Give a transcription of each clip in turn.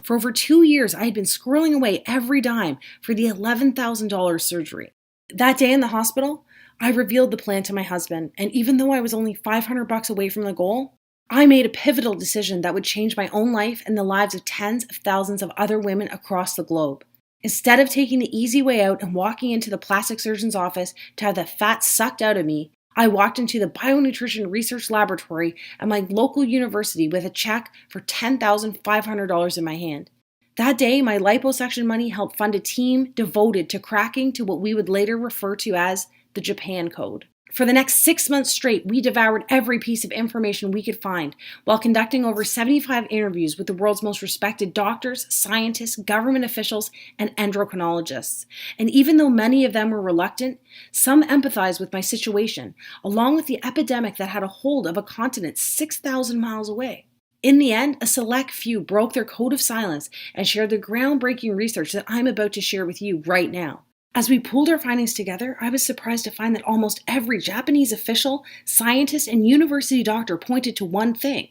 For over 2 years, I had been squirreling away every dime for the $11,000 surgery. That day in the hospital, I revealed the plan to my husband, and even though I was only $500 away from the goal, I made a pivotal decision that would change my own life and the lives of tens of thousands of other women across the globe. Instead of taking the easy way out and walking into the plastic surgeon's office to have the fat sucked out of me, I walked into the bionutrition research laboratory at my local university with a check for $10,500 in my hand. That day, my liposuction money helped fund a team devoted to cracking to what we would later refer to as the Japan Code. For the next 6 months straight, we devoured every piece of information we could find while conducting over 75 interviews with the world's most respected doctors, scientists, government officials, and endocrinologists. And even though many of them were reluctant, some empathized with my situation, along with the epidemic that had a hold of a continent 6,000 miles away. In the end, a select few broke their code of silence and shared the groundbreaking research that I'm about to share with you right now. As we pulled our findings together, I was surprised to find that almost every Japanese official, scientist, and university doctor pointed to one thing: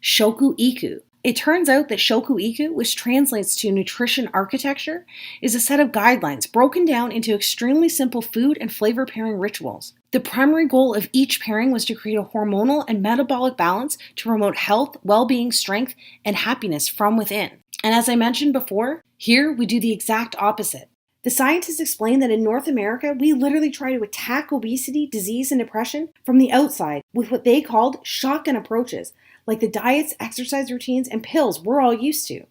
Shoku Iku. It turns out that Shoku Iku, which translates to nutrition architecture, is a set of guidelines broken down into extremely simple food and flavor pairing rituals. The primary goal of each pairing was to create a hormonal and metabolic balance to promote health, well-being, strength, and happiness from within. And as I mentioned before, here we do the exact opposite. The scientists explain that in North America, we literally try to attack obesity, disease, and depression from the outside with what they called shotgun approaches, like the diets, exercise routines, and pills we're all used to.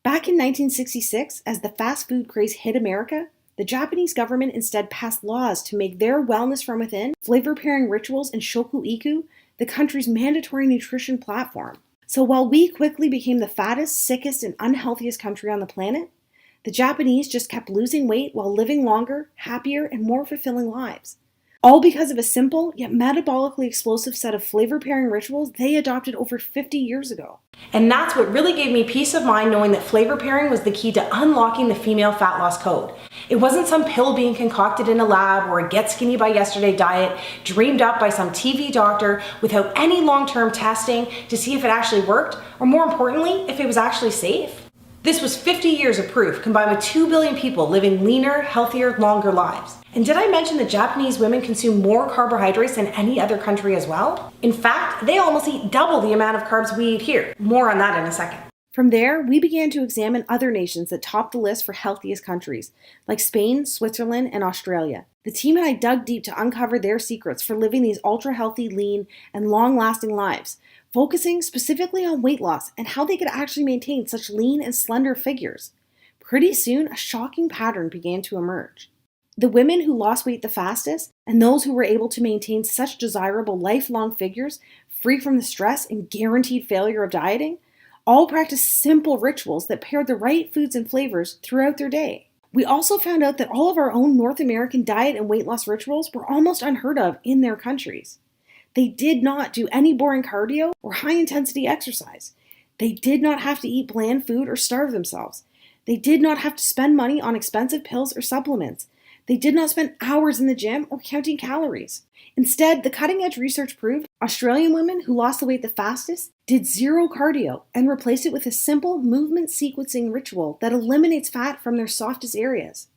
Back in 1966, as the fast food craze hit America, the Japanese government instead passed laws to make their wellness from within, flavor pairing rituals, and Shoku Iku the country's mandatory nutrition platform. So while we quickly became the fattest, sickest, and unhealthiest country on the planet, the Japanese just kept losing weight while living longer, happier, and more fulfilling lives. All because of a simple, yet metabolically explosive set of flavor pairing rituals they adopted over 50 years ago. And that's what really gave me peace of mind, knowing that flavor pairing was the key to unlocking the female fat loss code. It wasn't some pill being concocted in a lab or a get skinny by yesterday diet dreamed up by some TV doctor without any long-term testing to see if it actually worked, or more importantly, if it was actually safe. This was 50 years of proof, combined with 2 billion people living leaner, healthier, longer lives. And did I mention that Japanese women consume more carbohydrates than any other country as well? In fact, they almost eat double the amount of carbs we eat here. More on that in a second. From there, we began to examine other nations that topped the list for healthiest countries, like Spain, Switzerland, and Australia. The team and I dug deep to uncover their secrets for living these ultra-healthy, lean, and long-lasting lives, focusing specifically on weight loss and how they could actually maintain such lean and slender figures. Pretty soon, a shocking pattern began to emerge. The women who lost weight the fastest, and those who were able to maintain such desirable lifelong figures, free from the stress and guaranteed failure of dieting, all practiced simple rituals that paired the right foods and flavors throughout their day. We also found out that all of our own North American diet and weight loss rituals were almost unheard of in their countries. They did not do any boring cardio or high-intensity exercise. They did not have to eat bland food or starve themselves. They did not have to spend money on expensive pills or supplements. They did not spend hours in the gym or counting calories. Instead, the cutting-edge research proved Australian women who lost the weight the fastest did zero cardio and replaced it with a simple movement sequencing ritual that eliminates fat from their softest areas.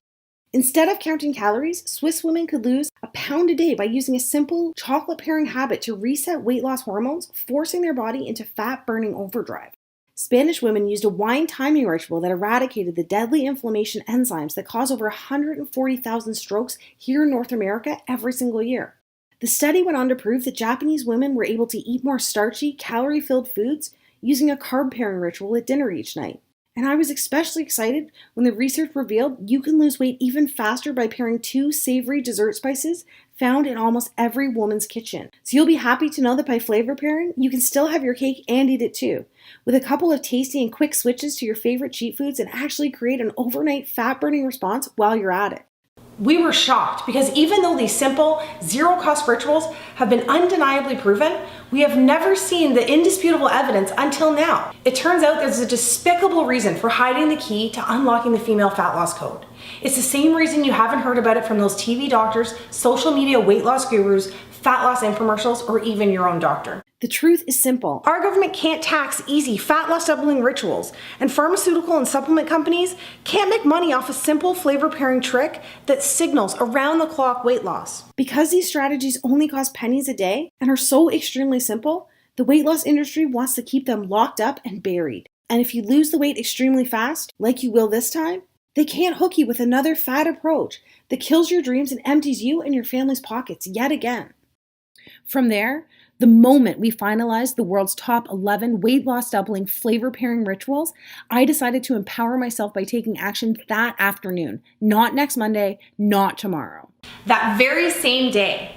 Instead of counting calories, Swiss women could lose a pound a day by using a simple chocolate pairing habit to reset weight loss hormones, forcing their body into fat-burning overdrive. Spanish women used a wine timing ritual that eradicated the deadly inflammation enzymes that cause over 140,000 strokes here in North America every single year. The study went on to prove that Japanese women were able to eat more starchy, calorie-filled foods using a carb pairing ritual at dinner each night. And I was especially excited when the research revealed you can lose weight even faster by pairing 2 savory dessert spices found in almost every woman's kitchen. So you'll be happy to know that by flavor pairing, you can still have your cake and eat it too, with a couple of tasty and quick switches to your favorite cheat foods and actually create an overnight fat-burning response while you're at it. We were shocked because even though these simple, zero-cost rituals have been undeniably proven, we have never seen the indisputable evidence until now. It turns out there's a despicable reason for hiding the key to unlocking the female fat loss code. It's the same reason you haven't heard about it from those TV doctors, social media weight loss gurus, fat loss infomercials, or even your own doctor. The truth is simple. Our government can't tax easy fat loss doubling rituals, and pharmaceutical and supplement companies can't make money off a simple flavor pairing trick that signals around-the-clock weight loss. Because these strategies only cost pennies a day and are so extremely simple, the weight loss industry wants to keep them locked up and buried. And if you lose the weight extremely fast, like you will this time, they can't hook you with another fad approach that kills your dreams and empties you and your family's pockets yet again. From there, the moment we finalized the world's top 11 weight loss doubling flavor pairing rituals, I decided to empower myself by taking action that afternoon, not next Monday, not tomorrow. That very same day.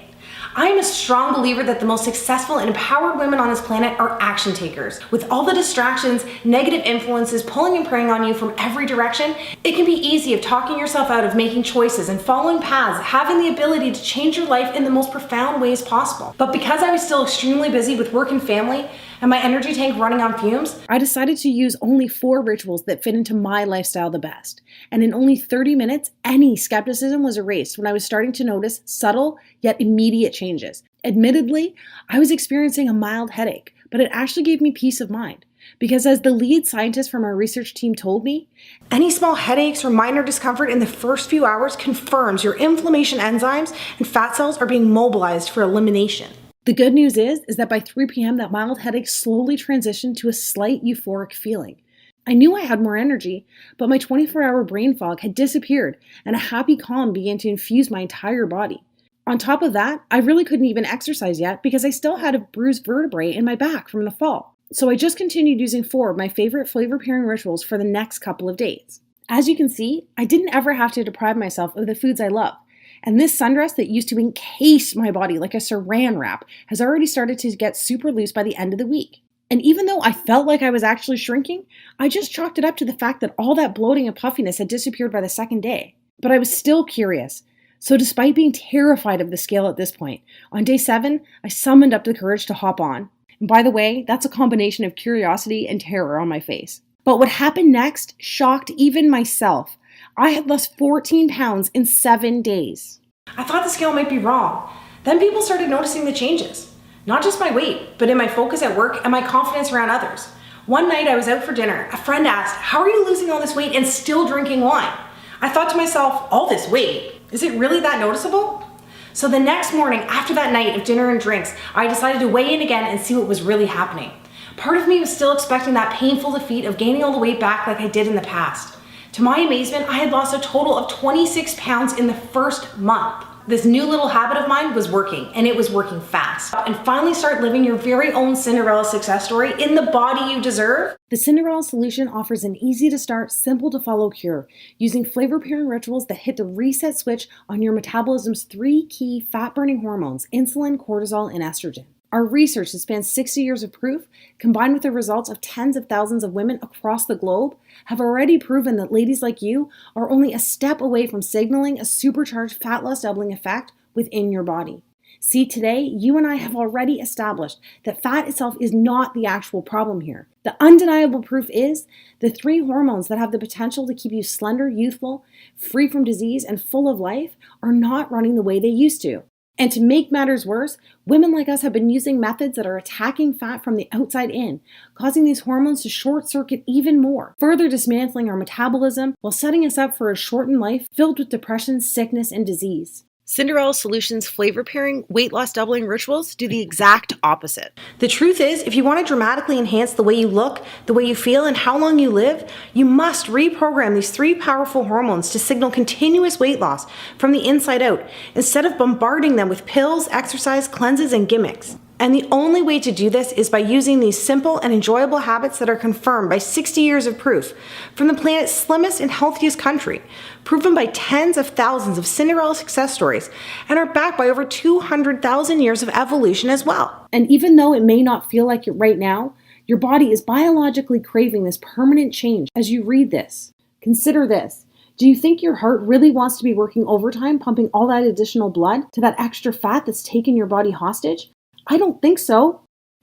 I am a strong believer that the most successful and empowered women on this planet are action takers. With all the distractions, negative influences pulling and preying on you from every direction, it can be easy of talking yourself out of making choices and following paths, having the ability to change your life in the most profound ways possible. But because I was still extremely busy with work and family, and my energy tank running on fumes, I decided to use only 4 rituals that fit into my lifestyle the best. And in only 30 minutes, any skepticism was erased when I was starting to notice subtle yet immediate changes. Admittedly, I was experiencing a mild headache, but it actually gave me peace of mind. Because as the lead scientist from our research team told me, any small headaches or minor discomfort in the first few hours confirms your inflammation enzymes and fat cells are being mobilized for elimination. The good news is that by 3 p.m. that mild headache slowly transitioned to a slight euphoric feeling. I knew I had more energy, but my 24-hour brain fog had disappeared and a happy calm began to infuse my entire body. On top of that, I really couldn't even exercise yet because I still had a bruised vertebrae in my back from the fall. So I just continued using 4 of my favorite flavor pairing rituals for the next couple of days. As you can see, I didn't ever have to deprive myself of the foods I love. And this sundress that used to encase my body like a saran wrap has already started to get super loose by the end of the week. And even though I felt like I was actually shrinking, I just chalked it up to the fact that all that bloating and puffiness had disappeared by the second day. But I was still curious. So despite being terrified of the scale at this point, on day 7, I summoned up the courage to hop on. And by the way, that's a combination of curiosity and terror on my face. But what happened next shocked even myself. I had lost 14 pounds in 7 days. I thought the scale might be wrong. Then people started noticing the changes. Not just my weight, but in my focus at work and my confidence around others. One night I was out for dinner. A friend asked, "How are you losing all this weight and still drinking wine?" I thought to myself, all this weight? Is it really that noticeable? So the next morning, after that night of dinner and drinks, I decided to weigh in again and see what was really happening. Part of me was still expecting that painful defeat of gaining all the weight back like I did in the past. To my amazement, I had lost a total of 26 pounds in the first month. This new little habit of mine was working, and it was working fast. And finally start living your very own Cinderella success story in the body you deserve. The Cinderella Solution offers an easy-to-start, simple-to-follow cure using flavor-pairing rituals that hit the reset switch on your metabolism's 3 key fat-burning hormones, insulin, cortisol, and estrogen. Our research that spans 60 years of proof, combined with the results of tens of thousands of women across the globe, have already proven that ladies like you are only a step away from signaling a supercharged fat loss doubling effect within your body. See, today, you and I have already established that fat itself is not the actual problem here. The undeniable proof is the 3 hormones that have the potential to keep you slender, youthful, free from disease, and full of life are not running the way they used to. And to make matters worse, women like us have been using methods that are attacking fat from the outside in, causing these hormones to short circuit even more, further dismantling our metabolism while setting us up for a shortened life filled with depression, sickness, and disease. Cinderella Solutions flavor pairing weight loss doubling rituals do the exact opposite. The truth is, if you want to dramatically enhance the way you look, the way you feel, and how long you live, you must reprogram these 3 powerful hormones to signal continuous weight loss from the inside out, instead of bombarding them with pills, exercise, cleanses, and gimmicks. And the only way to do this is by using these simple and enjoyable habits that are confirmed by 60 years of proof from the planet's slimmest and healthiest country, proven by tens of thousands of Cinderella success stories, and are backed by over 200,000 years of evolution as well. And even though it may not feel like it right now, your body is biologically craving this permanent change as you read this. Consider this. Do you think your heart really wants to be working overtime, pumping all that additional blood to that extra fat that's taken your body hostage? I don't think so.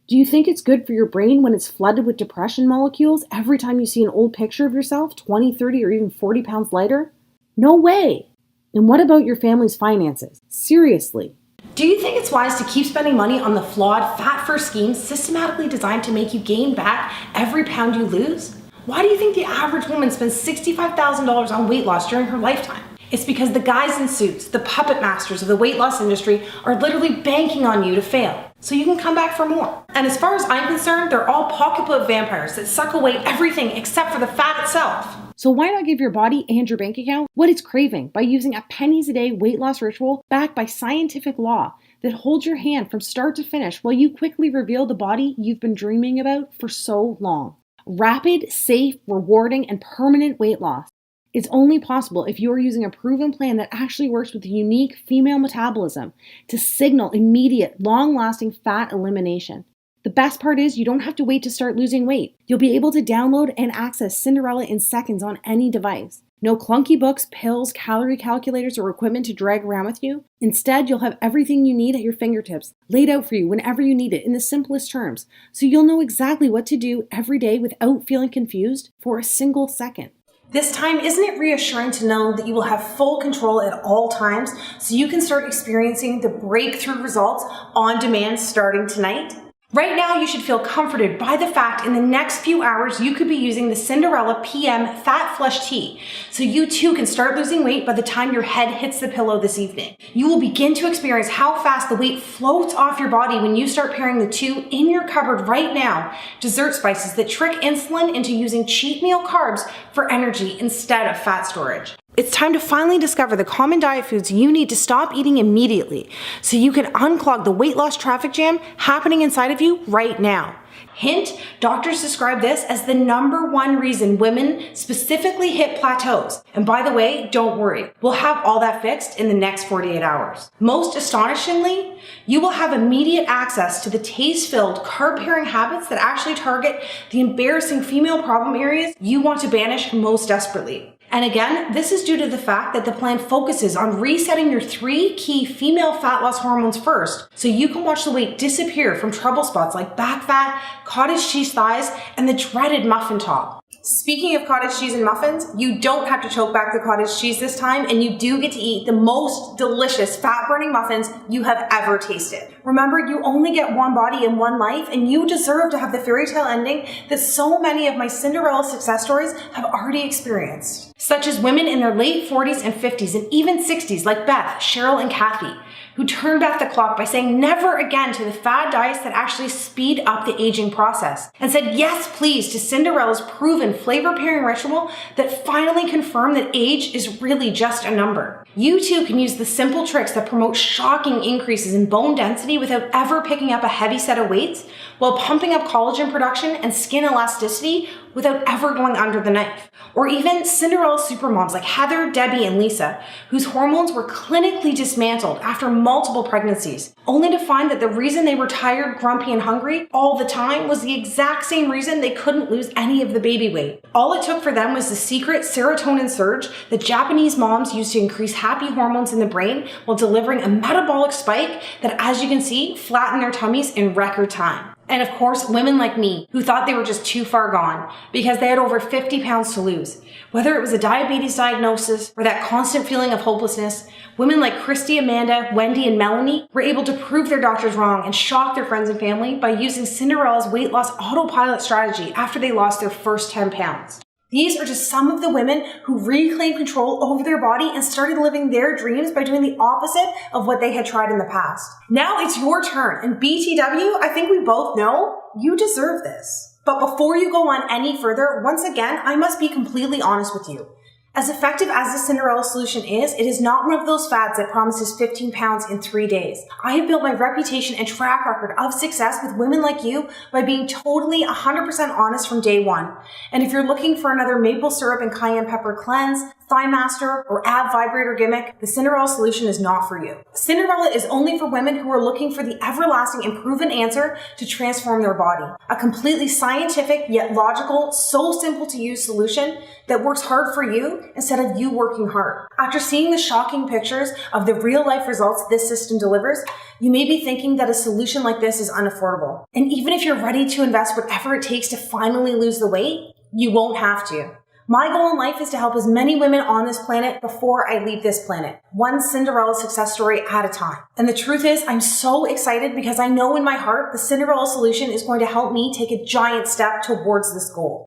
Do you think it's good for your brain when it's flooded with depression molecules every time you see an old picture of yourself 20, 30, or even 40 pounds lighter? No way. And what about your family's finances? Seriously. Do you think it's wise to keep spending money on the flawed, fat-first schemes systematically designed to make you gain back every pound you lose? Why do you think the average woman spends $65,000 on weight loss during her lifetime? It's because the guys in suits, the puppet masters of the weight loss industry, are literally banking on you to fail, so you can come back for more. And as far as I'm concerned, they're all pocketbook vampires that suck away everything except for the fat itself. So why not give your body and your bank account what it's craving by using a pennies a day weight loss ritual backed by scientific law that holds your hand from start to finish while you quickly reveal the body you've been dreaming about for so long? Rapid, safe, rewarding, and permanent weight loss. It's only possible if you are using a proven plan that actually works with the unique female metabolism to signal immediate, long-lasting fat elimination. The best part is you don't have to wait to start losing weight. You'll be able to download and access Cinderella in seconds on any device. No clunky books, pills, calorie calculators, or equipment to drag around with you. Instead, you'll have everything you need at your fingertips, laid out for you whenever you need it in the simplest terms, so you'll know exactly what to do every day without feeling confused for a single second. This time, isn't it reassuring to know that you will have full control at all times so you can start experiencing the breakthrough results on demand starting tonight? Right now, you should feel comforted by the fact in the next few hours you could be using the Cinderella PM Fat Flush Tea, so you too can start losing weight by the time your head hits the pillow this evening. You will begin to experience how fast the weight floats off your body when you start pairing the two in your cupboard right now, dessert spices that trick insulin into using cheat meal carbs for energy instead of fat storage. It's time to finally discover the common diet foods you need to stop eating immediately so you can unclog the weight loss traffic jam happening inside of you right now. Hint, doctors describe this as the #1 reason women specifically hit plateaus. And by the way, don't worry, we'll have all that fixed in the next 48 hours. Most astonishingly, you will have immediate access to the taste-filled, carb-pairing habits that actually target the embarrassing female problem areas you want to banish most desperately. And again, this is due to the fact that the plan focuses on resetting your 3 key female fat loss hormones first, so you can watch the weight disappear from trouble spots like back fat, cottage cheese thighs, and the dreaded muffin top. Speaking of cottage cheese and muffins, you don't have to choke back the cottage cheese this time, and you do get to eat the most delicious fat-burning muffins you have ever tasted. Remember, you only get one body in one life, and you deserve to have the fairy tale ending that so many of my Cinderella success stories have already experienced. Such as women in their late 40s and 50s and even 60s like Beth, Cheryl, and Kathy, who turned back the clock by saying never again to the fad diets that actually speed up the aging process, and said yes please to Cinderella's proven flavor pairing ritual that finally confirmed that age is really just a number. You too can use the simple tricks that promote shocking increases in bone density without ever picking up a heavy set of weights, while pumping up collagen production and skin elasticity without ever going under the knife. Or even Cinderella supermoms like Heather, Debbie, and Lisa, whose hormones were clinically dismantled after multiple pregnancies, only to find that the reason they were tired, grumpy, and hungry all the time was the exact same reason they couldn't lose any of the baby weight. All it took for them was the secret serotonin surge that Japanese moms use to increase happy hormones in the brain while delivering a metabolic spike that, as you can see, flattened their tummies in record time. And of course, women like me who thought they were just too far gone because they had over 50 pounds to lose. Whether it was a diabetes diagnosis or that constant feeling of hopelessness, women like Christy, Amanda, Wendy, and Melanie were able to prove their doctors wrong and shock their friends and family by using Cinderella's weight loss autopilot strategy after they lost their first 10 pounds. These are just some of the women who reclaimed control over their body and started living their dreams by doing the opposite of what they had tried in the past. Now it's your turn, and BTW, I think we both know you deserve this. But before you go on any further, once again, I must be completely honest with you. As effective as the Cinderella Solution is, it is not one of those fads that promises 15 pounds in 3 days. I have built my reputation and track record of success with women like you by being totally 100% honest from day one. And if you're looking for another maple syrup and cayenne pepper cleanse, thigh master, or ab vibrator gimmick, the Cinderella Solution is not for you. Cinderella is only for women who are looking for the everlasting and proven answer to transform their body. A completely scientific yet logical, so simple to use solution that works hard for you instead of you working hard. After seeing the shocking pictures of the real life results this system delivers, you may be thinking that a solution like this is unaffordable. And even if you're ready to invest whatever it takes to finally lose the weight, you won't have to. My goal in life is to help as many women on this planet before I leave this planet, one Cinderella success story at a time. And the truth is, I'm so excited because I know in my heart the Cinderella Solution is going to help me take a giant step towards this goal.